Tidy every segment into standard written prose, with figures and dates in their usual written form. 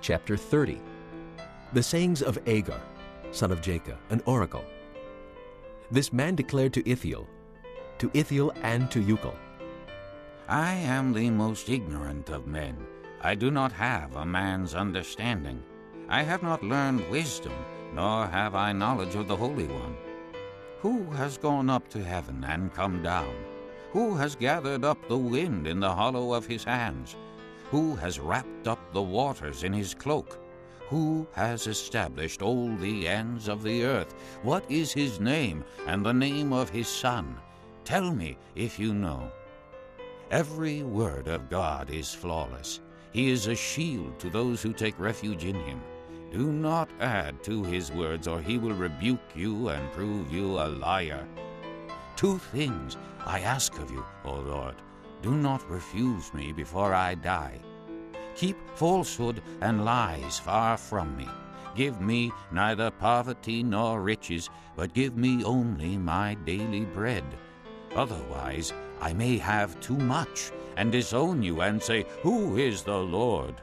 Chapter 30. The sayings of Agar, son of Jacob, an oracle. This man declared to Ithiel and to Ucal, I am the most ignorant of men. I do not have a man's understanding. I have not learned wisdom, nor have I knowledge of the Holy One. Who has gone up to heaven and come down? Who has gathered up the wind in the hollow of his hands? Who has wrapped up the waters in his cloak? Who has established all the ends of the earth? What is his name and the name of his son? Tell me if you know. Every word of God is flawless. He is a shield to those who take refuge in him. Do not add to his words, or he will rebuke you and prove you a liar. 2 things I ask of you, O Lord. Do not refuse me before I die. Keep falsehood and lies far from me. Give me neither poverty nor riches, but give me only my daily bread. Otherwise I may have too much and disown you and say, Who is the Lord?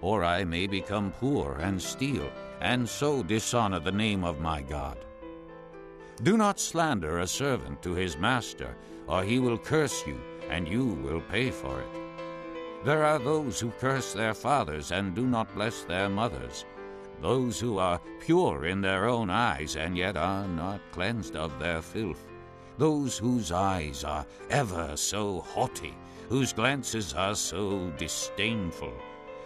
Or I may become poor and steal, and so dishonor the name of my God. Do not slander a servant to his master, or he will curse you, and you will pay for it. There are those who curse their fathers and do not bless their mothers, those who are pure in their own eyes and yet are not cleansed of their filth, those whose eyes are ever so haughty, whose glances are so disdainful,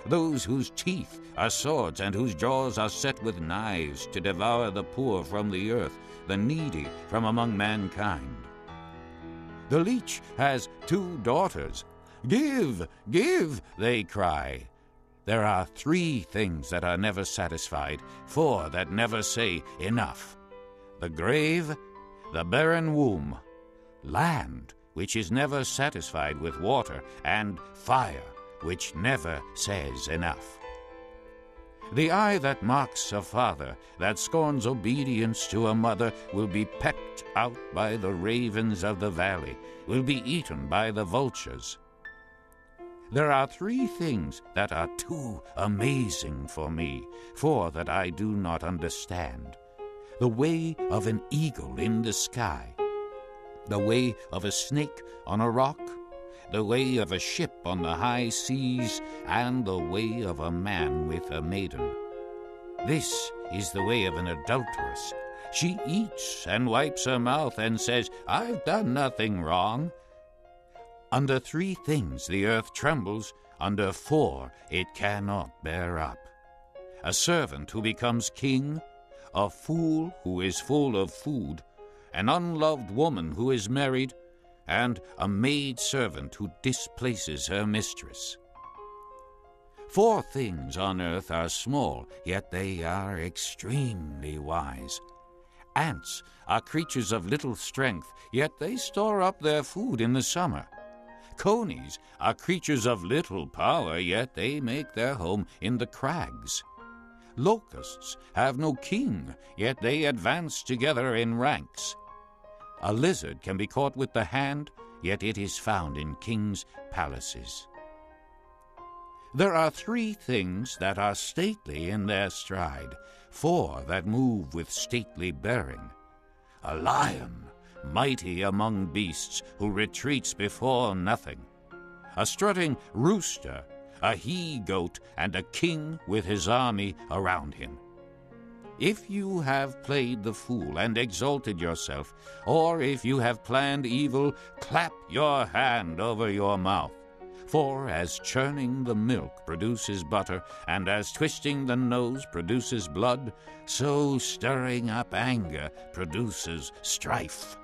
those whose teeth are swords and whose jaws are set with knives to devour the poor from the earth, the needy from among mankind. The leech has 2 daughters. Give, give, they cry. There are 3 things that are never satisfied, 4 that never say enough: the grave, the barren womb, land which is never satisfied with water, and fire which never says enough. The eye that mocks a father, that scorns obedience to a mother, will be pecked out by the ravens of the valley, will be eaten by the vultures. There are 3 things that are too amazing for me, 4 that I do not understand: the way of an eagle in the sky, the way of a snake on a rock, the way of a ship on the high seas, and the way of a man with a maiden. This is the way of an adulteress. She eats and wipes her mouth and says, I've done nothing wrong. Under 3 things the earth trembles, under 4 it cannot bear up: a servant who becomes king, a fool who is full of food, an unloved woman who is married, and a maid-servant who displaces her mistress. 4 things on earth are small, yet they are extremely wise. Ants are creatures of little strength, yet they store up their food in the summer. Conies are creatures of little power, yet they make their home in the crags. Locusts have no king, yet they advance together in ranks. A lizard can be caught with the hand, yet it is found in kings' palaces. There are 3 things that are stately in their stride, 4 that move with stately bearing: a lion, mighty among beasts, who retreats before nothing; a strutting rooster, a he-goat, and a king with his army around him. If you have played the fool and exalted yourself, or if you have planned evil, clap your hand over your mouth. For as churning the milk produces butter, and as twisting the nose produces blood, so stirring up anger produces strife.